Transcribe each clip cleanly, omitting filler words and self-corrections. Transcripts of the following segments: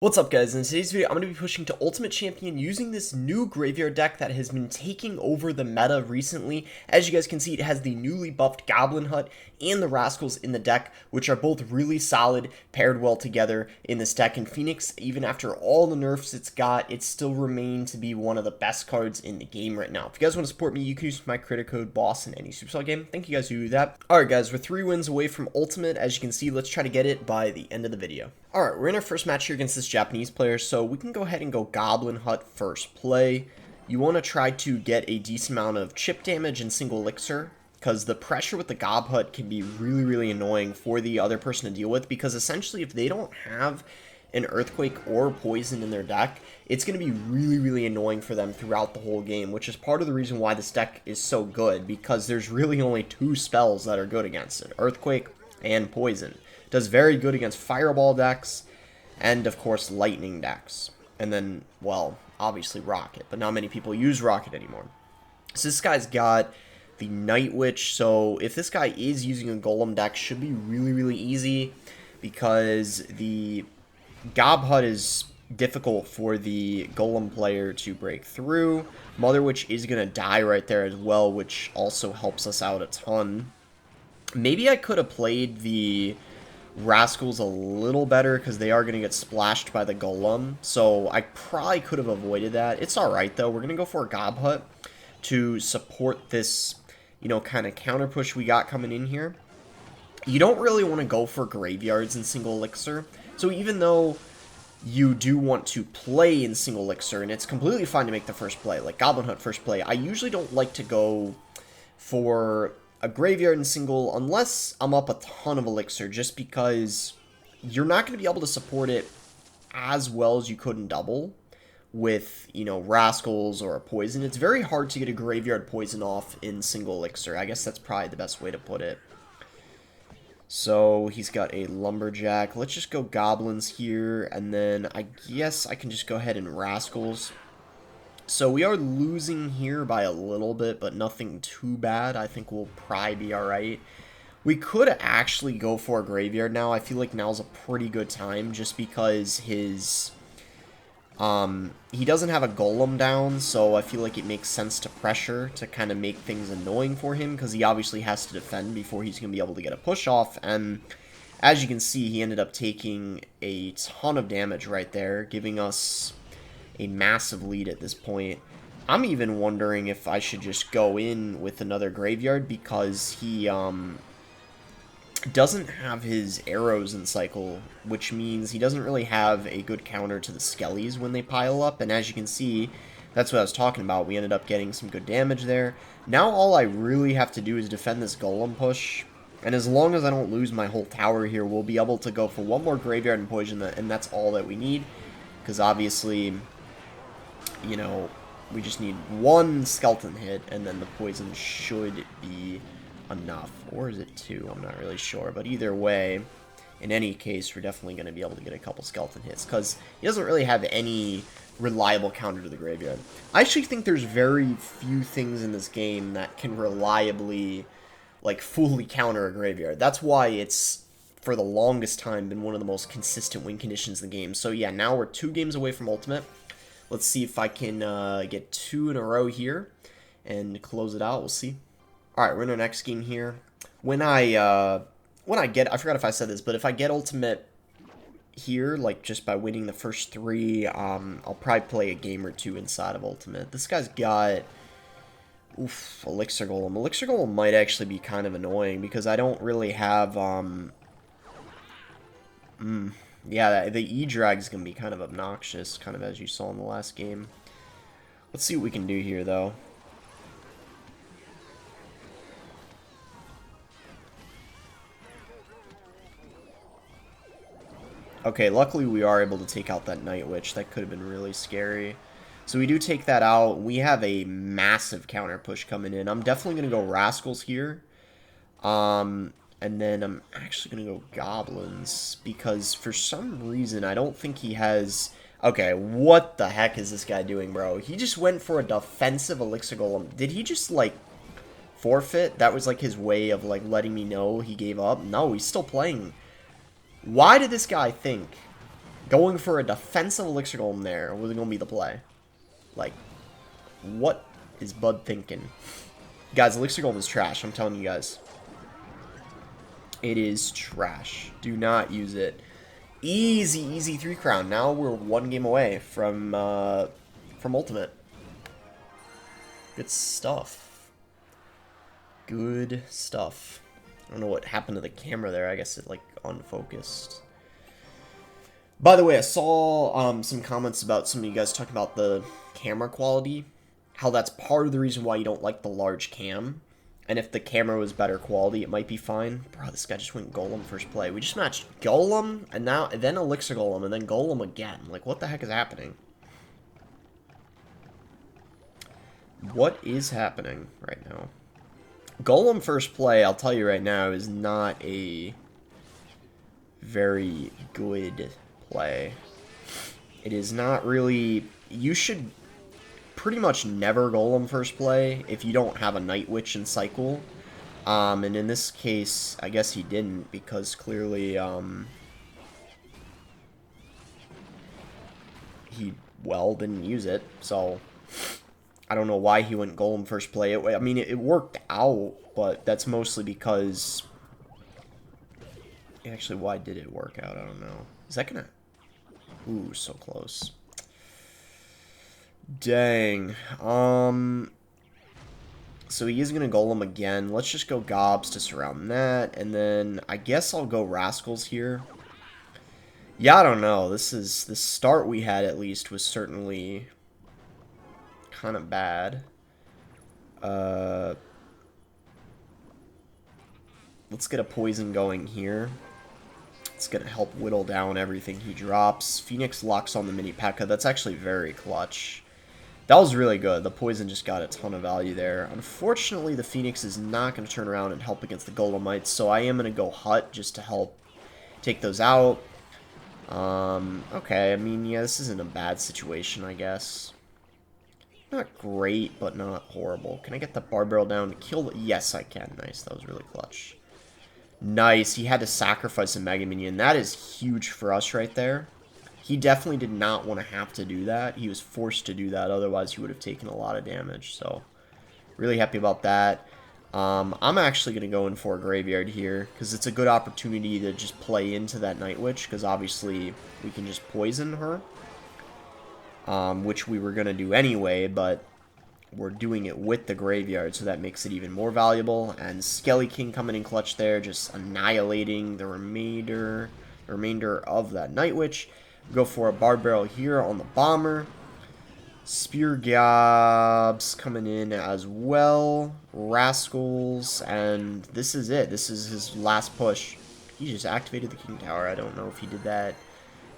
What's up, guys? In today's video, I'm going to be pushing to Ultimate Champion using this new graveyard deck that has been taking over the meta recently. As you guys can see, it has the newly buffed Goblin Hut and the Rascals in the deck, which are both really solid, paired well together in this deck. And Phoenix, even after all the nerfs it's got, it still remains to be one of the best cards in the game right now. If you guys want to support me, you can use my credit code BOSS in any Supercell game. Thank you guys who do that. Alright guys, we're 3 wins away from Ultimate. As you can see, let's try to get it by the end of the video. Alright, we're in our first match here against this Japanese player, so we can go ahead and go Goblin Hut first play. You want to try to get a decent amount of chip damage and single elixir, because the pressure with the Gob Hut can be really annoying for the other person to deal with, because essentially if they don't have an Earthquake or Poison in their deck, it's going to be really annoying for them throughout the whole game, which is part of the reason why this deck is so good, because there's really only 2 spells that are good against it, Earthquake and Poison. Does very good against Fireball decks, and of course Lightning decks. And then, well, obviously Rocket, but not many people use Rocket anymore. So this guy's got the Night Witch, so if this guy is using a Golem deck, should be really easy, because the Gob Hut is difficult for the Golem player to break through. Mother Witch is going to die right there as well, which also helps us out a ton. Maybe I could have played the Rascals a little better, because they are going to get splashed by the Golem, so I probably could have avoided that. It's alright though. We're going to go for a Gob Hut to support this, you know, kind of counter push we got coming in here. You don't really want to go for graveyards in single elixir, so even though you do want to play in single elixir, and it's completely fine to make the first play, like Goblin Hut first play, I usually don't like to go for a graveyard in single unless I'm up a ton of elixir, just because you're not going to be able to support it as well as you could in double with, you know, Rascals or a Poison. It's very hard to get a graveyard Poison off in single elixir. I guess that's probably the best way to put it. So he's got a Lumberjack. Let's just go Goblins here, and then I guess I can just go ahead and Rascals. So we are losing here by a little bit, but nothing too bad. I think we'll probably be alright. We could actually go for a graveyard now. I feel like now's a pretty good time, just because his he doesn't have a Golem down, so I feel like it makes sense to pressure to kind of make things annoying for him, because he obviously has to defend before he's going to be able to get a push off. And as you can see, he ended up taking a ton of damage right there, giving us a massive lead at this point. I'm even wondering if I should just go in with another graveyard, because he doesn't have his arrows in cycle, which means he doesn't really have a good counter to the Skellies when they pile up. And as you can see, that's what I was talking about. We ended up getting some good damage there. Now all I really have to do is defend this Golem push, and as long as I don't lose my whole tower here, we'll be able to go for one more graveyard and poison, and that's all that we need, because obviously, you know, we just need one skeleton hit, and then the poison should be enough. Or is it 2? I'm not really sure. But either way, in any case, we're definitely going to be able to get a couple skeleton hits, because he doesn't really have any reliable counter to the graveyard. I actually think there's very few things in this game that can reliably, like, fully counter a graveyard. That's why it's, for the longest time, been one of the most consistent win conditions in the game. So yeah, now we're 2 games away from Ultimate. Let's see if I can get 2 in a row here and close it out. We'll see. Alright, we're in our next game here. When I get, I forgot if I said this, but if I get Ultimate here, like just by winning the first 3, I'll probably play a game or 2 inside of Ultimate. This guy's got, oof, Elixir Golem. Elixir Golem might actually be kind of annoying, because I don't really have, yeah, the E-Drag is going to be kind of obnoxious, kind of as you saw in the last game. Let's see what we can do here, though. Okay, luckily we are able to take out that Night Witch. That could have been really scary. So we do take that out. We have a massive counter push coming in. I'm definitely going to go Rascals here. And then I'm actually going to go Goblins, because for some reason I don't think he has... Okay, what the heck is this guy doing, bro? He just went for a defensive Elixir Golem. Did he just, like, forfeit? That was, like, his way of, like, letting me know he gave up? No, he's still playing. Why did this guy think Going for a defensive Elixir Golem there was going to be the play. Like, what is Bud thinking? Guys, Elixir Golem is trash, I'm telling you guys. It is trash. Do not use it. Easy, easy 3 crown. Now we're 1 game away from Ultimate. Good stuff. Good stuff. I don't know what happened to the camera there. I guess it, like, unfocused. By the way, I saw some comments about some of you guys talking about the camera quality. How that's part of the reason why you don't like the large cam. And if the camera was better quality, it might be fine. Bro, this guy just went Golem first play. We just matched Golem, and then Elixir Golem, and then Golem again. Like, what the heck is happening? What is happening right now? Golem first play, I'll tell you right now, is not a very good play. It is not really... You should pretty much never Golem first play if you don't have a Night Witch in cycle. And in this case, I guess he didn't, because clearly he, well, didn't use it. So I don't know why he went Golem first play. I mean, it worked out, but that's mostly because... Actually, why did it work out? I don't know. Is that gonna... Ooh, so close. Dang. So he is going to Golem again. Let's just go Gobs to surround that. And then I guess I'll go Rascals here. Yeah, I don't know. The start we had at least was certainly kind of bad. Let's get a poison going here. It's going to help whittle down everything he drops. Phoenix locks on the mini P.E.K.K.A. That's actually very clutch. That was really good. The poison just got a ton of value there. Unfortunately, the Phoenix is not going to turn around and help against the Golemites, so I am going to go Hut just to help take those out. Okay, I mean, yeah, this isn't a bad situation, I guess. Not great, but not horrible. Can I get the Bar Barrel down to kill the... Yes, I can. Nice, that was really clutch. Nice, he had to sacrifice a Mega Minion. That is huge for us right there. He definitely did not want to have to do that. He was forced to do that, otherwise he would have taken a lot of damage. So, really happy about that. I'm actually going to go in for a Graveyard here, because it's a good opportunity to just play into that Night Witch, because obviously we can just poison her. Which we were going to do anyway, but we're doing it with the Graveyard, so that makes it even more valuable. And Skelly King coming in clutch there, just annihilating the remainder of that Night Witch. Go for a Bard Barrel here on the Bomber. Spear Gobs coming in as well. Rascals, and this is it. This is his last push. He just activated the King Tower. I don't know if he did that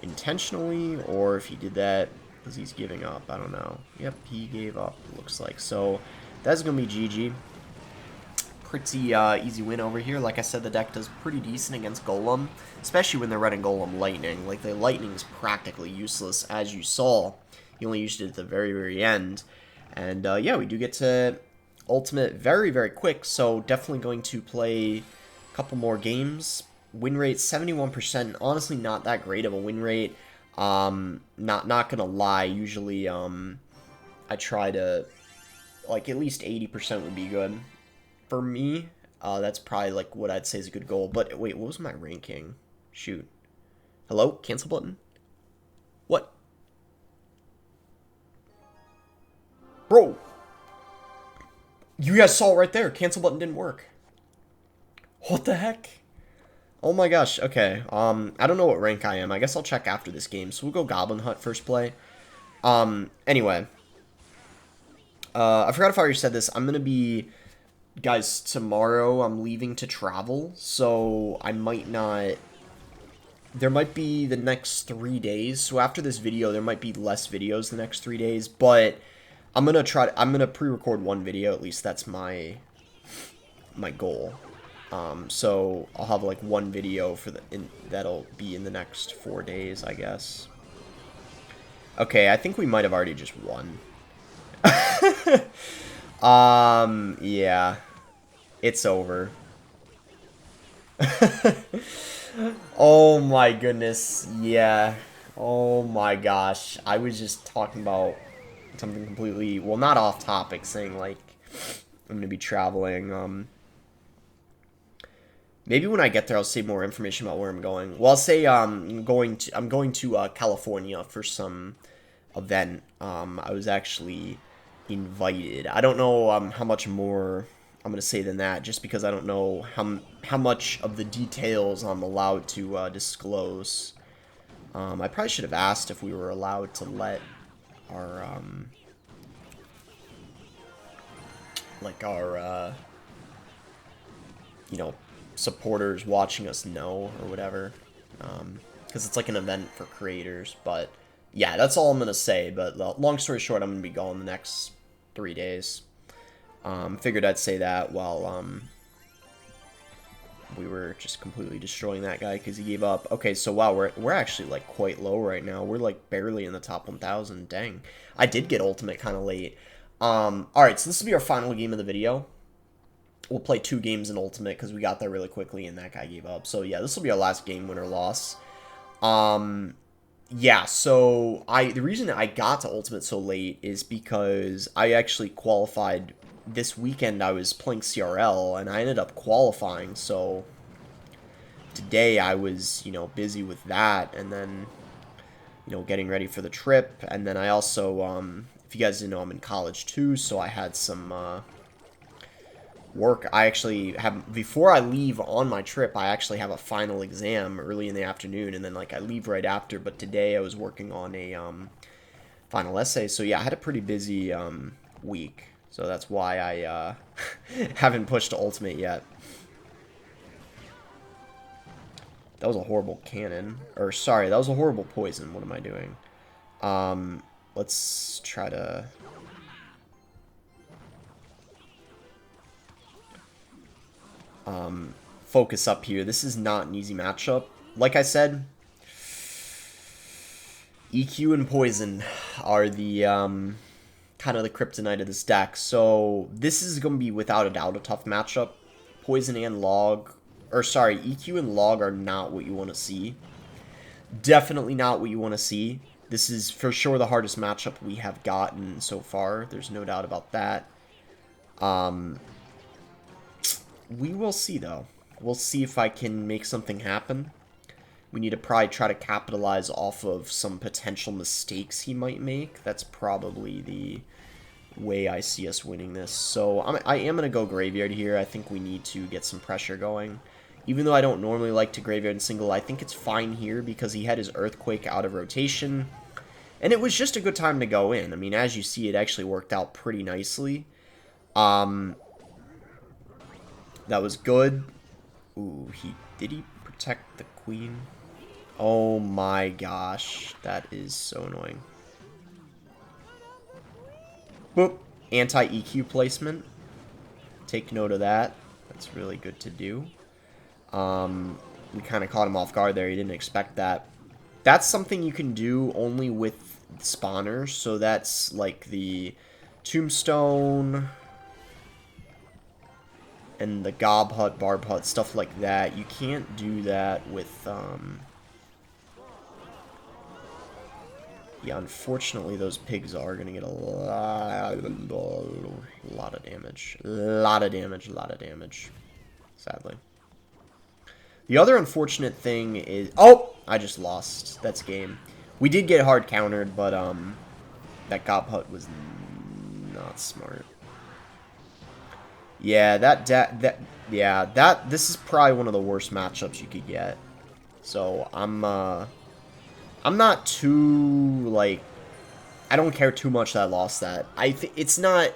intentionally or if he did that because he's giving up. I don't know. Yep, he gave up, it looks like. So that's going to be GG. Pretty easy win over here. Like I said, the deck does pretty decent against Golem, especially when they're running Golem Lightning. Like, the Lightning is practically useless, as you saw. He only used it at the very, very end. And, yeah, we do get to Ultimate very, very quick, so definitely going to play a couple more games. Win rate, 71%. Honestly, not that great of a win rate. Not gonna lie, usually, I try to, like, at least 80% would be good. For me, that's probably, like, what I'd say is a good goal. But, wait, what was my ranking? Shoot. Hello? Cancel button? What? Bro! You guys saw it right there. Cancel button didn't work. What the heck? Oh my gosh. Okay. I don't know what rank I am. I guess I'll check after this game. So we'll go Goblin Hut first play. Anyway. I forgot if I already said this. I'm going to be... Guys, tomorrow I'm leaving to travel, so I might not... There might be the next 3 days, so after this video, there might be less videos the next 3 days, but I'm gonna I'm gonna pre-record one video, at least that's my goal. So I'll have, like, one video for that'll be in the next 4 days, I guess. Okay, I think we might have already just won. Yeah. It's over. Oh my goodness. Yeah. Oh my gosh. I was just talking about something completely, well, not off topic, saying like I'm going to be traveling. Maybe when I get there, I'll say more information about where I'm going. Well, I'll say I'm going to California for some event. I was actually invited. I don't know how much more I'm gonna say than that, just because I don't know how much of the details I'm allowed to disclose. I probably should have asked if we were allowed to let our like our you know, supporters watching us know or whatever, because it's like an event for creators. But yeah, that's all I'm gonna say. But long story short, I'm gonna be gone the next 3 days. Figured I'd say that while we were just completely destroying that guy because he gave up. Okay, so wow, we're actually like quite low right now. We're like barely in the top 1,000. Dang, I did get ultimate kind of late. All right, so this will be our final game of the video. We'll play 2 games in ultimate because we got there really quickly and that guy gave up. So yeah, this will be our last game, win or loss. Yeah, so the reason I got to ultimate so late is because I actually qualified this weekend. I was playing CRL and I ended up qualifying. So today I was, you know, busy with that, and then, you know, getting ready for the trip. And then I also, if you guys didn't know, I'm in college too, so I had some work. I actually have, before I leave on my trip, I actually have a final exam early in the afternoon, and then like I leave right after. But today I was working on a final essay, so yeah, I had a pretty busy week, so that's why I haven't pushed to ultimate yet. That was a horrible cannon, or sorry, that was a horrible poison. What am I doing? Let's try to focus up here. This is not an easy matchup. Like I said, EQ and Poison are the kind of the kryptonite of this deck. So this is going to be without a doubt a tough matchup. Poison and Log, or sorry, EQ and Log are not what you want to see. Definitely not what you want to see. This is for sure the hardest matchup we have gotten so far. There's no doubt about that. We will see, though. We'll see if I can make something happen. We need to probably try to capitalize off of some potential mistakes he might make. That's probably the way I see us winning this. So I am going to go Graveyard here. I think we need to get some pressure going. Even though I don't normally like to Graveyard and single, I think it's fine here because he had his Earthquake out of rotation. And it was just a good time to go in. I mean, as you see, it actually worked out pretty nicely. That was good. Ooh, did he protect the queen? Oh my gosh, that is so annoying. Boop. Anti-EQ placement. Take note of that. That's really good to do. We kind of caught him off guard there. He didn't expect that. That's something you can do only with spawners. So that's like the Tombstone and the Gob Hut, Barb Hut, stuff like that. You can't do that with, yeah, unfortunately, those pigs are going to get a lot of damage. A lot of damage. Sadly. The other unfortunate thing is... Oh! I just lost. That's game. We did get hard countered, but, that Gob Hut was not smart. Yeah, this is probably one of the worst matchups you could get. So, I'm not too, like, I don't care too much that I lost that. It's not,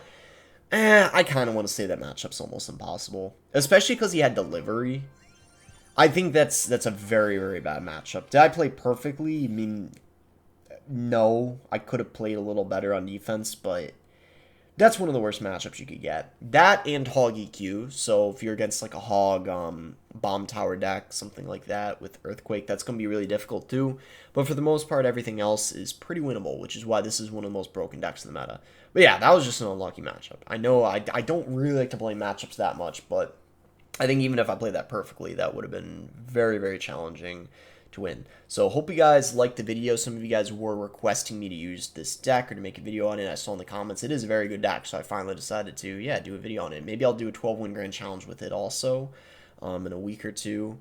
I kind of want to say that matchup's almost impossible. Especially because he had delivery. I think that's a very, very bad matchup. Did I play perfectly? I mean, no. I could have played a little better on defense, but that's one of the worst matchups you could get. That and Hog EQ. So if you're against like a Hog Bomb Tower deck, something like that with Earthquake, that's going to be really difficult too. But for the most part, everything else is pretty winnable, which is why this is one of the most broken decks in the meta. But yeah, that was just an unlucky matchup. I know I don't really like to play matchups that much, but I think even if I played that perfectly, that would have been very, very challenging to win. So hope you guys liked the video. Some of you guys were requesting me to use this deck or to make a video on it. I saw in the comments it is a very good deck, so I finally decided to, yeah, do a video on it. Maybe I'll do a 12-win grand challenge with it also in a week or two.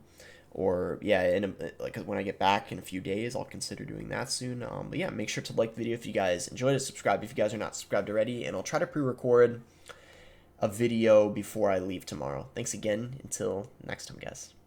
Or, yeah, like when I get back in a few days, I'll consider doing that soon. But, yeah, make sure to like the video if you guys enjoyed it. Subscribe if you guys are not subscribed already. And I'll try to pre-record a video before I leave tomorrow. Thanks again. Until next time, guys.